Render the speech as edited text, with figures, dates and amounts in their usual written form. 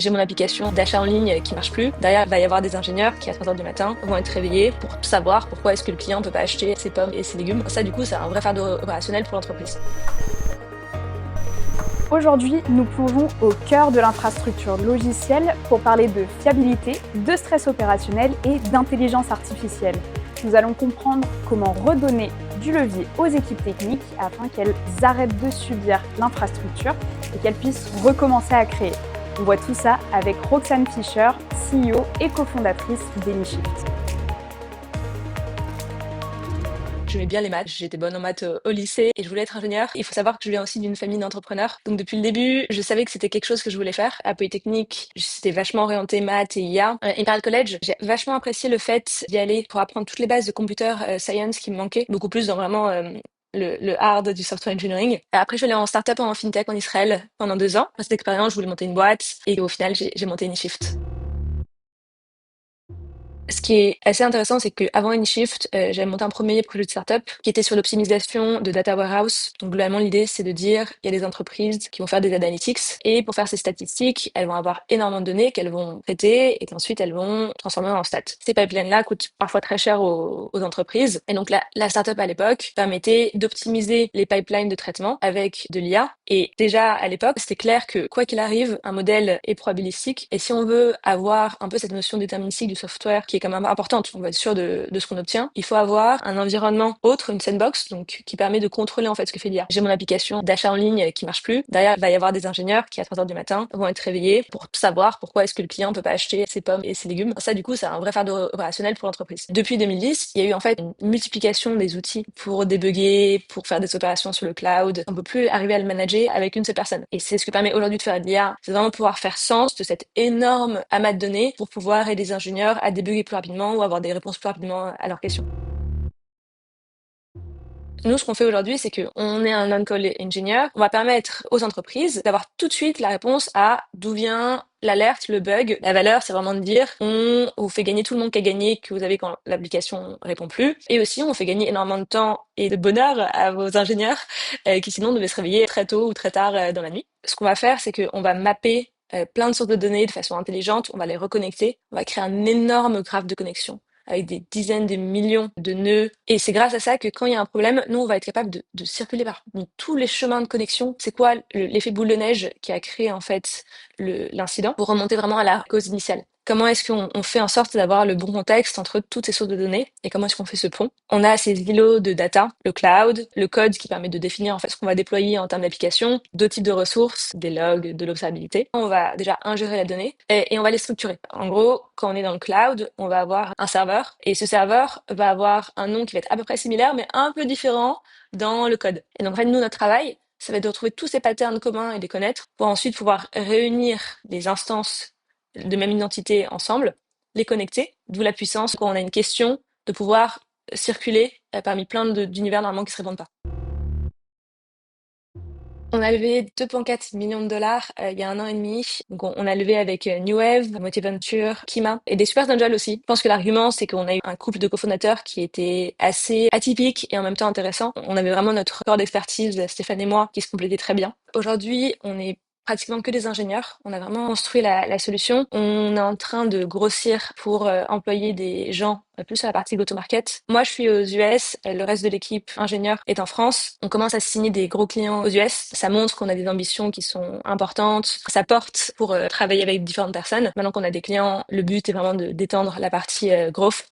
J'ai mon application d'achat en ligne qui marche plus. Derrière, il va y avoir des ingénieurs qui, à 3 heures du matin, vont être réveillés pour savoir pourquoi est-ce que le client ne peut pas acheter ses pommes et ses légumes. Ça, du coup, c'est un vrai fardeau opérationnel pour l'entreprise. Aujourd'hui, nous plongeons au cœur de l'infrastructure logicielle pour parler de fiabilité, de stress opérationnel et d'intelligence artificielle. Nous allons comprendre comment redonner du levier aux équipes techniques afin qu'elles arrêtent de subir l'infrastructure et qu'elles puissent recommencer à créer. On voit tout ça avec Roxane Fischer, CEO et cofondatrice d'AnyShift. J'aimais bien les maths, j'étais bonne en maths au lycée et je voulais être ingénieure. Il faut savoir que je viens aussi d'une famille d'entrepreneurs. Donc depuis le début, je savais que c'était quelque chose que je voulais faire. À Polytechnique, c'était vachement orienté maths et IA. Imperial College, j'ai vachement apprécié le fait d'y aller pour apprendre toutes les bases de computer science qui me manquaient, beaucoup plus dans vraiment le hard du software engineering. Après, je suis allée en startup en fintech en Israël pendant 2 ans. Après cette expérience, je voulais monter une boîte et au final, j'ai monté AnyShift. Ce qui est assez intéressant, c'est qu'avant InShift, j'avais monté un premier projet de startup qui était sur l'optimisation de data warehouse. Donc globalement, l'idée, c'est de dire, il y a des entreprises qui vont faire des analytics et pour faire ces statistiques, elles vont avoir énormément de données qu'elles vont traiter et qu'ensuite elles vont transformer en stats. Ces pipelines-là coûtent parfois très cher aux entreprises. Et donc la startup à l'époque permettait d'optimiser les pipelines de traitement avec de l'IA. Et déjà à l'époque, c'était clair que quoi qu'il arrive, un modèle est probabilistique. Et si on veut avoir un peu cette notion déterministique du software qui est quand même importante, on va être sûr de ce qu'on obtient, il faut avoir un environnement autre, une sandbox, donc qui permet de contrôler en fait ce que fait l'IA. J'ai mon application d'achat en ligne qui marche plus. Derrière, il va y avoir des ingénieurs qui à 3 heures du matin vont être réveillés pour savoir pourquoi est-ce que le client ne peut pas acheter ses pommes et ses légumes. Ça, du coup, c'est un vrai fardeau opérationnel pour l'entreprise. Depuis 2010, il y a eu en fait une multiplication des outils pour débugger, pour faire des opérations sur le cloud. On peut plus arriver à le manager avec une seule personne. Et c'est ce que permet aujourd'hui de faire de l'IA. C'est vraiment pouvoir faire sens de cet énorme amas de données pour pouvoir aider les ingénieurs à débugger plus rapidement ou avoir des réponses plus rapidement à leurs questions. Nous, ce qu'on fait aujourd'hui, c'est qu'on est un on-call engineer. On va permettre aux entreprises d'avoir tout de suite la réponse à d'où vient l'alerte, le bug. La valeur, c'est vraiment de dire, on vous fait gagner tout le monde qui a gagné, que vous avez quand l'application répond plus. Et aussi, on fait gagner énormément de temps et de bonheur à vos ingénieurs, qui sinon devaient se réveiller très tôt ou très tard dans la nuit. Ce qu'on va faire, c'est qu'on va mapper plein de sources de données de façon intelligente. On va les reconnecter. On va créer un énorme graphe de connexion avec des dizaines de millions de nœuds. Et c'est grâce à ça que quand il y a un problème, nous, on va être capable de circuler par tous les chemins de connexion. C'est quoi l'effet boule de neige qui a créé en fait l'incident pour remonter vraiment à la cause initiale? Comment est-ce qu'on fait en sorte d'avoir le bon contexte entre toutes ces sources de données et comment est-ce qu'on fait ce pont? On a ces îlots de data, le cloud, le code qui permet de définir en fait ce qu'on va déployer en termes d'application, deux types de ressources, des logs, de l'observabilité. On va déjà ingérer la donnée et on va les structurer. En gros, quand on est dans le cloud, on va avoir un serveur et ce serveur va avoir un nom qui va être à peu près similaire mais un peu différent dans le code. Et donc en fait, nous, notre travail, ça va être de retrouver tous ces patterns communs et de les connaître pour ensuite pouvoir réunir des instances de même identité ensemble, les connecter, d'où la puissance quand on a une question de pouvoir circuler parmi plein d'univers normalement qui se répondent pas. On a levé 2,4 millions de dollars il y a 1 an et demi. Donc on a levé avec New Wave, Motive Venture, Kima et des super angels aussi. Je pense que l'argument c'est qu'on a eu un couple de cofondateurs qui était assez atypique et en même temps intéressant. On avait vraiment notre corps d'expertise, Stéphane et moi, qui se complétait très bien. Aujourd'hui, on est pratiquement que des ingénieurs. On a vraiment construit la solution. On est en train de grossir pour employer des gens plus sur la partie go-to-market. Moi, je suis aux US, le reste de l'équipe ingénieur est en France. On commence à signer des gros clients aux US. Ça montre qu'on a des ambitions qui sont importantes. Ça porte pour travailler avec différentes personnes. Maintenant qu'on a des clients, le but est vraiment de d'étendre la partie growth.